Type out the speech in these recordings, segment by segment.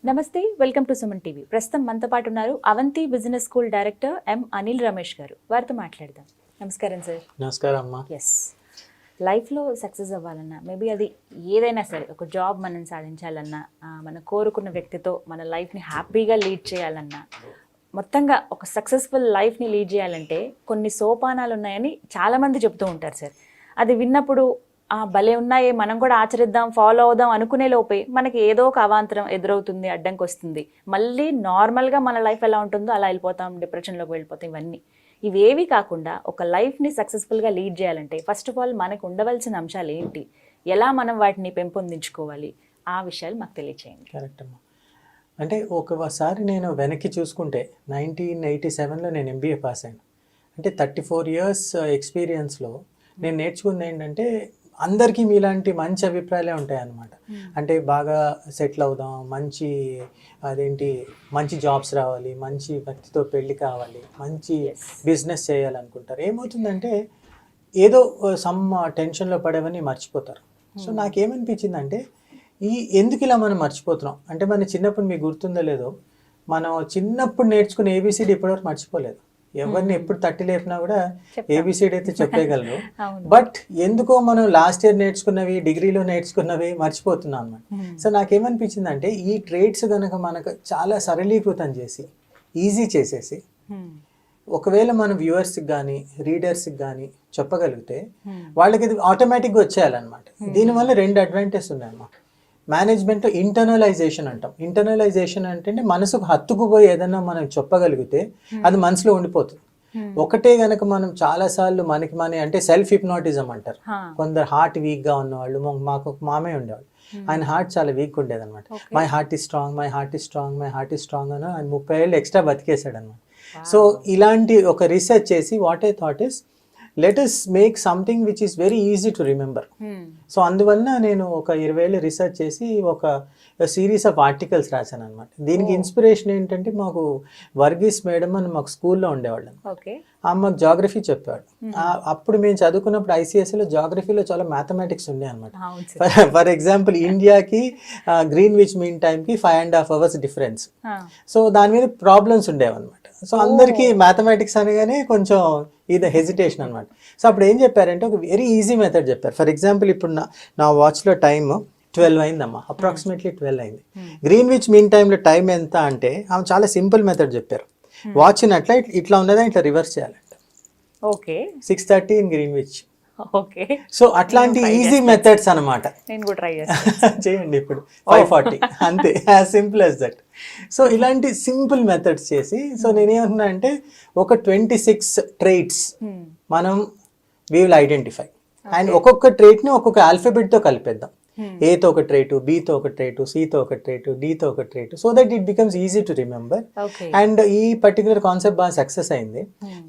నమస్తే, welcome to Suman TV. ప్రస్తుతం మనతో పాటు ఉన్నారు Avanti business school director Anil Ramesh గారు. వారితో మాట్లాడదాం. నమస్కారం సార్. నమస్కారం అమ్మా. ఎస్, లైఫ్లో సక్సెస్ అవ్వాలన్నా, మేబీ అది ఏదైనా సరే, ఒక జాబ్ మనం సాధించాలన్నా, మనం కోరుకున్న వ్యక్తితో మన లైఫ్ని హ్యాపీగా లీడ్ చేయాలన్నా, మొత్తంగా ఒక సక్సెస్ఫుల్ లైఫ్ని లీడ్ చేయాలంటే కొన్ని సోపానాలు ఉన్నాయని చాలామంది చెప్తూ ఉంటారు సార్. అది విన్నప్పుడు భలే ఉన్నాయే, మనం కూడా ఆచరిద్దాం, ఫాలో అవుదాం అనుకునే లోపే మనకి ఏదో ఒక అవాంతరం ఎదురవుతుంది, అడ్డంకి వస్తుంది. మళ్ళీ నార్మల్గా మన లైఫ్ ఎలా ఉంటుందో అలా వెళ్ళిపోతాం, డిప్రెషన్లోకి వెళ్ళిపోతాం. ఇవేవి కాకుండా ఒక లైఫ్ని సక్సెస్ఫుల్గా లీడ్ చేయాలంటే ఫస్ట్ ఆఫ్ ఆల్ మనకు ఉండవలసిన అంశాలు ఏంటి, ఎలా మనం వాటిని పెంపొందించుకోవాలి, ఆ విషయాలు మాకు తెలియచేయండి. కరెక్ట్ అమ్మా. అంటే ఒకసారి నేను వెనక్కి చూసుకుంటే 1987లో నేను ఎంబీఏ పాస్ అయ్యాను. అంటే 34 years ఎక్స్పీరియన్స్లో నేను నేర్చుకుంది ఏంటంటే, అందరికీ మీలాంటి మంచి అభిప్రాయాలే ఉంటాయి అన్నమాట. అంటే బాగా సెటిల్ అవుదాం, మంచి జాబ్స్ రావాలి, మంచి వ్యక్తితో పెళ్లి కావాలి, మంచి బిజినెస్ చేయాలనుకుంటారు. ఏమవుతుందంటే ఏదో సమ్ టెన్షన్లో పడేవన్నీ మర్చిపోతారు. సో నాకేమనిపించిందంటే, ఎందుకు ఇలా మనం మర్చిపోతున్నాం అంటే, మన చిన్నప్పుడు మీకు గుర్తుందో లేదో, మనం చిన్నప్పుడు నేర్చుకునే ఏబిసిడి ఇప్పటివరకు మర్చిపోలేదు. ఎవరిని ఎప్పుడు తట్టి లేపినా కూడా ఏబిసిడి అయితే చెప్పేయగలరు. బట్ ఎందుకో మనం లాస్ట్ ఇయర్ నేర్చుకున్నవి, డిగ్రీలో నేర్చుకున్నవి మర్చిపోతున్నాం అన్నమాట. సో నాకేమనిపించింది అంటే, ఈ ట్రేడ్స్ కనుక మనకు చాలా సరళీకృతం చేసి ఈజీ చేసేసి ఒకవేళ మన వ్యూవర్స్కి కానీ రీడర్స్కి కానీ చెప్పగలిగితే వాళ్ళకి ఇది ఆటోమేటిక్గా వచ్చేయాలన్నమాట. దీనివల్ల 2 అడ్వాంటేజెస్ ఉన్నాయన్నమాట. మేనేజ్మెంట్లో ఇంటర్నలైజేషన్ అంటాం. ఇంటర్నలైజేషన్ అంటే మనసుకు హత్తుకుపోయి ఏదన్నా మనం చెప్పగలిగితే అది మనసులో ఉండిపోతుంది. ఒకటే గనక మనం చాలాసార్లు మనకి అంటే సెల్ఫ్ హిప్నాటిజం అంటారు. కొందరు హార్ట్ వీక్గా ఉన్నవాళ్ళు, మాకు ఒక మామయ్య ఉండేవాళ్ళు, ఆయన హార్ట్ చాలా వీక్ ఉండేది అనమాట. My heart is strong, my heart is strong, my heart is strong అని ఆయన 30 ఏళ్ళు ఎక్స్ట్రా బతికేశాడు అనమాట. సో ఇలాంటి ఒక రీసెర్చ్ చేసి what I thought is, let us make something which is very easy to remember. So అందువల్ల నేను ఒక 20 ఏళ్ళు రీసెర్చ్ చేసి ఒక సిరీస్ ఆఫ్ ఆర్టికల్స్ రాశాను అనమాట. దీనికి ఇన్స్పిరేషన్ ఏంటంటే, మాకు వర్గీస్ మేడం అని మాకు స్కూల్లో ఉండేవాళ్ళం. మాకు జాగ్రఫీ చెప్పేవాడు. అప్పుడు మేము చదువుకున్నప్పుడు ఐసిఎస్సిలో జాగ్రఫీలో చాలా మ్యాథమెటిక్స్ ఉండే అనమాట. ఫర్ ఎగ్జాంపుల్, ఇండియాకి గ్రీన్విచ్ మీన్ టైంకి 5.5 hours డిఫరెన్స్. సో దాని మీద ప్రాబ్లమ్స్ ఉండేవన్నమాట. సో అందరికీ మ్యాథమెటిక్స్ అనగానే కొంచెం ఇది హెజిటేషన్ అనమాట. సో అప్పుడు ఏం చెప్పారంటే, ఒక వెరీ ఈజీ మెథడ్ చెప్పారు. ఫర్ ఎగ్జాంపుల్, ఇప్పుడు నా వాచ్లో టైమ్ 12 అయిందమ్మా, అప్రాక్సిమేట్లీ 12 అయింది. గ్రీన్విచ్ మీన్ టైంలో టైం ఎంత అంటే, ఆమె చాలా సింపుల్ మెథడ్ చెప్పారు. వాచ్ని అట్లా ఇట్లా ఉన్నదా ఇట్లా రివర్స్ చేయాలంట. 6:30 ఇన్ గ్రీన్విచ్. సో అట్లాంటి ఈజీ మెథడ్స్ అనమాట. చేయండి ఇప్పుడు 5:40, అంతే, as simple as that. So ఇలాంటి సింపుల్ మెథడ్స్ చేసి, సో నేనేమంటున్నా అంటే, ఒక 26 traits మనం వీ విల్ ఐడెంటిఫై, అండ్ ఒక్కొక్క ట్రేట్ని ఒక్కొక్క ఆల్ఫాబెట్తో కలిపేద్దాం. ఏతో ఒక ట్రేటు, బితో ఒక ట్రేటు, సితో ఒక ట్రేటు, డితో ఒక trait, so that it becomes easy to remember. And ఈ పర్టికులర్ కాన్సెప్ట్ బాగా సక్సెస్ అయింది.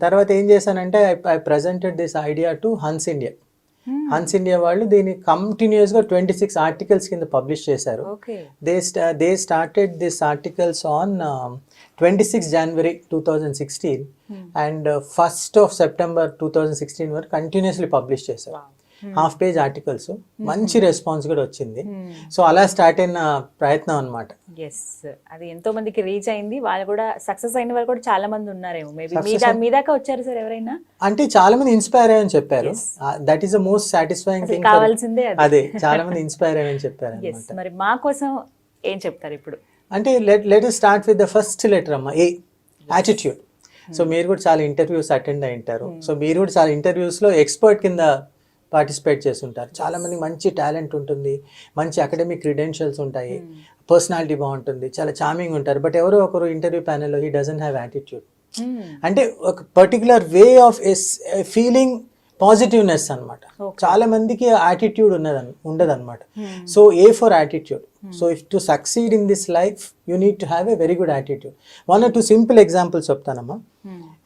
తర్వాత ఏం చేశానంటే, I presented this idea to Hans India. Hans India వాళ్ళు దీన్ని కంటిన్యూస్గా 26 articles కింద పబ్లిష్ చేశారు. They started this articles on 26 January 2016 and 1st of September 2016 వరకు కంటిన్యూస్లీ పబ్లిష్ చేశారు. హాఫ్ పేజ్ ఆర్టికల్స్, మంచి రెస్పాన్స్ కూడా వచ్చింది. సో అలా స్టార్ట్ అయిన ప్రయత్నం అనమాట. అది ఎంతో మందికి రీచ్ అయింది. వాళ్ళు కూడా సక్సెస్ అయిన వాళ్ళు కూడా చాలా మంది ఉన్నారేమో. మీ దాకా వచ్చారు సార్ ఎవరైనా? అంటే చాలా మంది ఇన్స్పైర్ అయ్యని చెప్పారు. That is the most satisfying thing. కావాల్సిందే అదే, చాలా మంది ఇన్స్పైర్ అయ్యని చెప్పారు. మరి మా కోసం ఏం చెప్తారు ఇప్పుడు? అంటే let us start with the first letter అమ్మా, ఏ, యాటిట్యూడ్. సో మీరు కూడా చాలా ఇంటర్వ్యూస్ అటెండ్ అయి ఉంటారు. సో మీరు కూడా చాలా ఇంటర్వ్యూస్లో ఎక్స్పర్ట్ కింద పార్టిసిపేట్ చేస్తుంటారు. చాలామంది మంచి టాలెంట్ ఉంటుంది, మంచి అకాడమిక్ క్రెడెన్షియల్స్ ఉంటాయి, పర్సనాలిటీ బాగుంటుంది, చాలా చార్మింగ్ ఉంటారు. బట్ ఎవరో ఒకరు ఇంటర్వ్యూ ప్యానెల్లో హీ డజంట్ హ్యావ్ యాటిట్యూడ్. అంటే ఒక particular way of feeling positiveness అనమాట. చాలా మందికి యాటిట్యూడ్ ఉండదన్నమాట. So A for attitude. So if to succeed in this life you need to have a very good attitude. 1 or 2 simple examples చెప్తానమ్మా.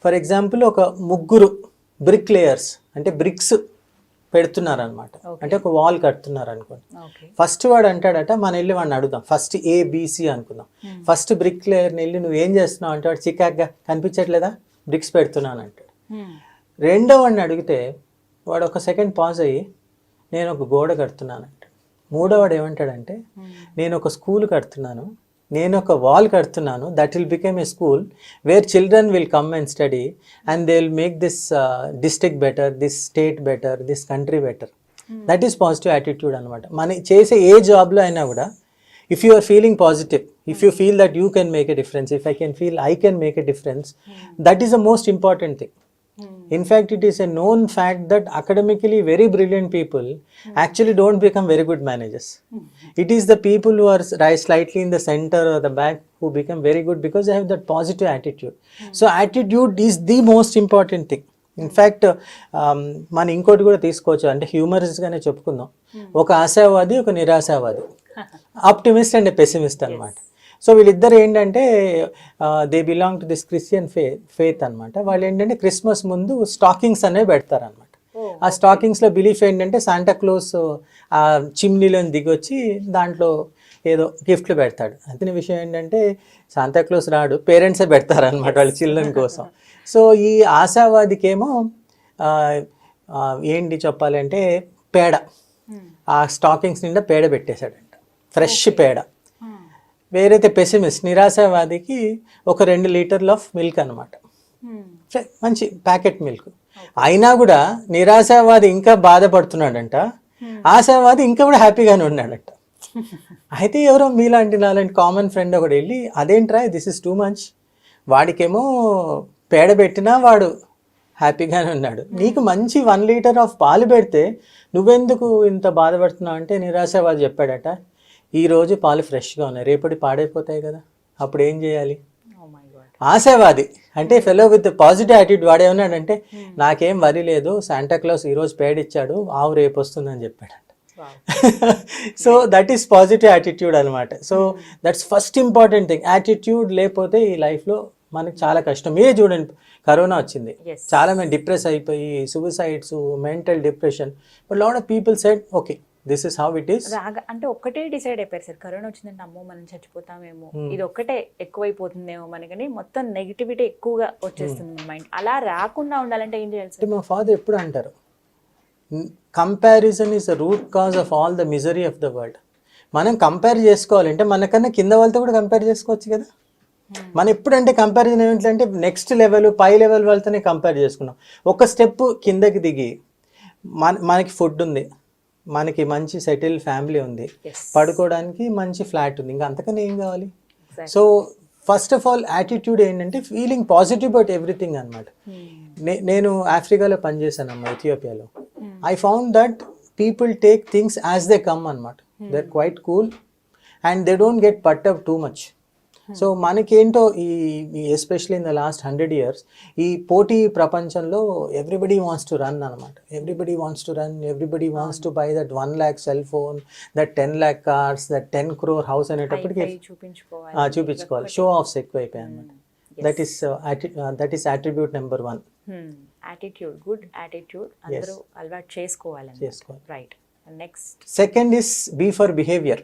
For example, ఒక ముగ్గురు brick layers, అంటే bricks పెడుతున్నారు అనమాట. అంటే ఒక వాల్ కడుతున్నారు అనుకోండి. ఫస్ట్ వాడు అంటాడట, మన వెళ్ళి వాడిని అడుగుదాం, ఫస్ట్ ABC అనుకుందాం. ఫస్ట్ బ్రిక్ లేయర్ని వెళ్ళి నువ్వు ఏం చేస్తున్నావు అంటే, వాడు చికాక్గా కనిపించట్లేదా, బ్రిక్స్ పెడుతున్నాను అంటాడు. రెండో వాడిని అడిగితే వాడు ఒక సెకండ్ పాజ్ అయ్యి, నేను ఒక గోడ కడుతున్నాను అంటాడు. మూడోవాడు ఏమంటాడంటే, నేను ఒక స్కూల్ కడుతున్నాను, నేను ఒక వాల్ కడుతున్నాను, that will become a school where children will come and study and they will make this district better, this state better, this country better. That is positive attitude అనమాట. మన చేసే ఏ జాబ్లో అయినా కూడా if you are feeling positive, if you feel that you can make a difference, if I can feel I can make a difference, that is the most important thing. In fact, it is a known fact that academically very brilliant people actually don't become very good managers. It is the people who are slightly in the center or the back who become very good because they have that positive attitude. So attitude is the most important thing. In fact మన ఇంకోటి కూడా తీసుకోవచ్చు, అంటే హ్యూమరస్గానే చెప్పుకుందాం. ఒక ఆశావాది, ఒక నిరాశావాది, optimist and pessimist అనమాట. So వీళ్ళిద్దరు ఏంటంటే they belong to this Christian faith అనమాట. వాళ్ళు ఏంటంటే క్రిస్మస్ ముందు స్టాకింగ్స్ అనేవి పెడతారనమాట. ఆ స్టాకింగ్స్లో బిలీఫ్ ఏంటంటే శాంటాక్లోస్ ఆ చిమ్నీలో దిగొచ్చి దాంట్లో ఏదో గిఫ్ట్లు పెడతాడు. అంతే విషయం ఏంటంటే శాంటాక్లోస్ రాడు, పేరెంట్సే పెడతారనమాట వాళ్ళ చిల్డ్రన్ కోసం. సో ఈ ఆశావాదికేమో ఏంటి చెప్పాలంటే పేడ, ఆ స్టాకింగ్స్ నిండా పేడ పెట్టేశాడంట, ఫ్రెష్ పేడ. వేరైతే పెసిమిస్ట్ నిరాశావాదికి ఒక 2 లీటర్లు ఆఫ్ మిల్క్ అనమాట, మంచి ప్యాకెట్ మిల్క్. అయినా కూడా నిరాశావాది ఇంకా బాధపడుతున్నాడంట, ఆశావాది ఇంకా కూడా హ్యాపీగానే ఉన్నాడంట. అయితే ఎవరో మీలాంటి నాలాంటి కామన్ ఫ్రెండ్ ఒకడు వెళ్ళి, అదేంట్రా దిస్ ఇస్ టూ మచ్, వాడికేమో పేడ పెట్టినా వాడు హ్యాపీగానే ఉన్నాడు, నీకు మంచి 1 లీటర్ ఆఫ్ పాలు పెడితే నువ్వెందుకు ఇంత బాధపడుతున్నావు అంటే నిరాశావాది చెప్పాడట, ఈరోజు పాలు ఫ్రెష్గా ఉన్నాయి, రేపటి పాడైపోతాయి కదా, అప్పుడు ఏం చేయాలి. ఆశావాది అంటే ఫెలో విత్ పాజిటివ్ యాటిట్యూడ్ వాడేమన్నాడంటే, నాకేం వరి లేదు, శాంటాక్లాస్ ఈరోజు పేడ ఇచ్చాడు, ఆవు రేపు వస్తుందని చెప్పాడంట. So that is positive attitude అనమాట. So that's first important thing. Attitude లేకపోతే ఈ లైఫ్లో మనకి చాలా కష్టం. మీరే చూడండి, కరోనా వచ్చింది, చాలా మంది డిప్రెస్ అయిపోయి suicides, mental depression, but lot of people said okay this is how it is. అంటే ఒక్కటే డిసైడ్ అయిపోయారు సార్, కరోనా వచ్చిందంటే అమ్మో మనం చచ్చిపోతామేమో, ఇది ఒక్కటే ఎక్కువైపోతుందేమో మనకని, మొత్తం నెగిటివిటీ ఎక్కువగా వచ్చేస్తుంది మైండ్. అలా రాకుండా ఉండాలంటే ఏం చేయాలి సార్? మా ఫాదర్ ఎప్పుడు అంటారు, comparison is the root cause of all the misery of the world. మనం కంపేర్ చేసుకోవాలంటే మనకన్నా కింద వాళ్ళతో కూడా కంపేర్ చేసుకోవచ్చు కదా. మనం ఎప్పుడంటే కంపారిజన్ ఏమిటంటే నెక్స్ట్ లెవెల్, పై లెవెల్ వాళ్ళతోనే కంపేర్ చేసుకున్నాం. ఒక స్టెప్ కిందకి దిగి మనకి ఫుడ్ ఉంది, మనకి మంచి సెటిల్ ఫ్యామిలీ ఉంది, పడుకోవడానికి మంచి ఫ్లాట్ ఉంది, ఇంకా అంతకన్నా ఏం కావాలి. So first of all attitude ఏంటంటే ఫీలింగ్ పాజిటివ్ అబౌట్ ఎవ్రీథింగ్ అనమాట. నేను ఆఫ్రికాలో పనిచేశానమ్మా, ఇథియోపియాలో. I found that people take things as they come అనమాట. They're quite cool and they don't get put up too much. So మనకేంటో ఈ especially in the last 100 years ఈ పోటీ ప్రపంచంలో ఎవ్రీబడి వాంట్స్ టు రన్ అనమాట. Everybody wants to run, everybody wants to buy that 1 lakh cell phone, that 10 lakh cars, that 10 crore house అనేటప్పటికి చూపించుకోవాలి. Show offs ఎక్కువైపోయాయి అనమాట. That is attribute number 1. Attitude, good attitude అందరూ అలవాటు చేసుకోవాలి. Right. Next second is B for behaviour.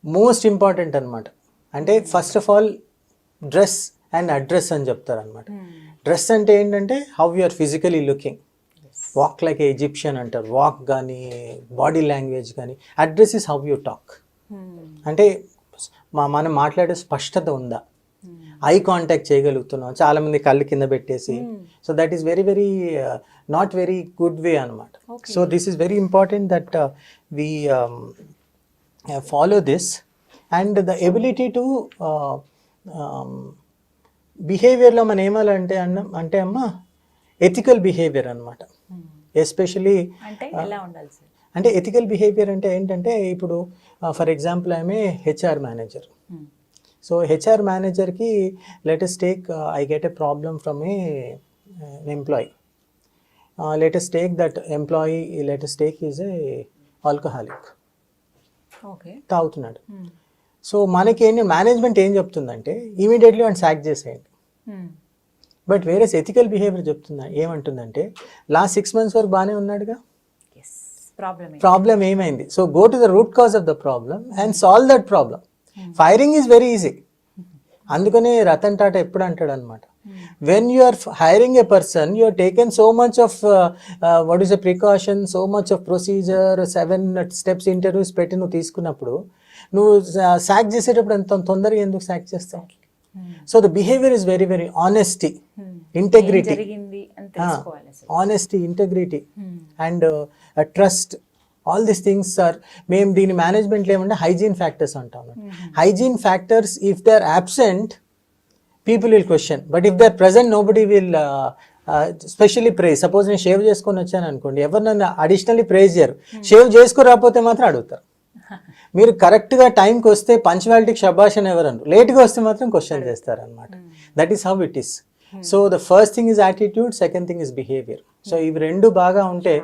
Most important అనమాట. అంటే first of all dress and address అని చెప్తారు అనమాట. డ్రెస్ అంటే ఏంటంటే how you are physically looking, walk like a Egyptian అంటారు, వాక్ కానీ బాడీ లాంగ్వేజ్ కానీ. Address is how you talk, అంటే మనం మాట్లాడే స్పష్టత ఉందా, ఐ కాంటాక్ట్ చేయగలుగుతున్నాం. చాలామంది కళ్ళు కింద పెట్టేసి, so that is very very not very good way అనమాట. So this is very important that we follow this, and the ability to బిహేవియర్లో మనం ఏమాలంటే అంటే అమ్మ ఎథికల్ బిహేవియర్ అనమాట. ఎస్పెషలీ అంటే ఎథికల్ బిహేవియర్ అంటే ఏంటంటే, ఇప్పుడు for example I'm a HR manager. So HR మేనేజర్కి let's take I get a problem from a employee. Let's take that employee, let's take is a alcoholic, తాగుతున్నాడు. So మనకేంటి management ఏం చెప్తుందంటే immediately వాడిని సాక్ చేసేయండి. బట్ వేరే ఎథికల్ బిహేవియర్ చెప్తుందా ఏమంటుందంటే లాస్ట్ 6 months వరకు బాగానే ఉన్నాడుగా, ప్రాబ్లం ఏమైంది, so go to the root cause of the problem and solve that problem. Firing is very easy. అందుకనే రతన్ టాటా ఎప్పుడు అంటాడు అనమాట, when you are hiring a person you are taken so much of what is a precaution, so much of procedure, 7 steps interviews పెట్టి నువ్వు తీసుకున్నప్పుడు నువ్వు సాక్ చేసేటప్పుడు ఎంత తొందరగా ఎందుకు సాక్ చేస్తావు? So the behaviour is very very honesty, integrity, జరిగింది అని తెలుసుకోవాలి అసలు. Honesty, integrity and trust, all these things are, మేము దీని మేనేజ్మెంట్లో ఏమంటే హైజీన్ ఫ్యాక్టర్స్ అంటాము. Hygiene factors if they are absent people will question, but if they are present nobody will specially praise. Suppose నేను షేవ్ చేసుకొని వచ్చాను అనుకోండి, ఎవరు నన్ను అడిషనల్లీ ప్రైజ్ చేయరు. షేవ్ చేసుకోరాకపోతే మాత్రం అడుగుతారు. మీరు కరెక్ట్గా టైంకి వస్తే పంచువాలిటీకి శబాష్ అని ఎవరు అనరు, లేట్గా వస్తే మాత్రం క్వశ్చన్ చేస్తారు అనమాట. That is how it is. So the first thing is attitude, second thing is behaviour. So ఇవి రెండు బాగా ఉంటే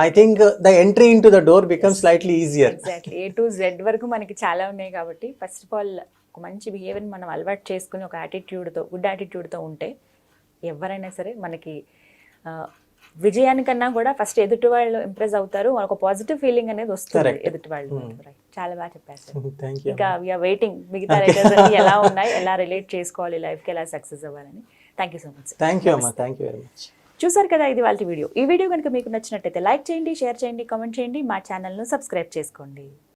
I think the entry in to the door become slightly easier. Exactly, A to Z వరకు మనకి చాలా ఉన్నాయి కాబట్టి first of all ఒక మంచి బిహేవియర్ని మనం అలవాటు చేసుకుని ఒక యాటిట్యూడ్తో, గుడ్ యాటిట్యూడ్తో ఉంటే ఎవరైనా సరే మనకి విజయానికన్నా కూడా ఫస్ట్ ఎదుటి వాళ్ళు ఇంప్రెస్ అవుతారు, ఒక పాజిటివ్ ఫీలింగ్ అనేది వస్తుంది ఎదుటి వాళ్ళు. చాలా బాగా చెప్పారు సార్. ఇంకా వీఆర్ వెయిటింగ్ మిగతా రైటర్స్ అన్ని ఎలా ఉన్నాయి, ఎలా రిలేట్ చేసుకోవాలి లైఫ్కి, ఎలా సక్సెస్ అవ్వాలని. Thank you so much. Thank you అమ్మా, థ్యాంక్ యూ వెరీ మచ్. చూసారు కదా, ఇది వాళ్ళ వీడియో. ఈ వీడియో కనుక మీకు నచ్చినట్టయితే లైక్ చేయండి, షేర్ చేయండి, కామెంట్ చేయండి, మా ఛానల్ను సబ్స్క్రైబ్ చేసుకోండి.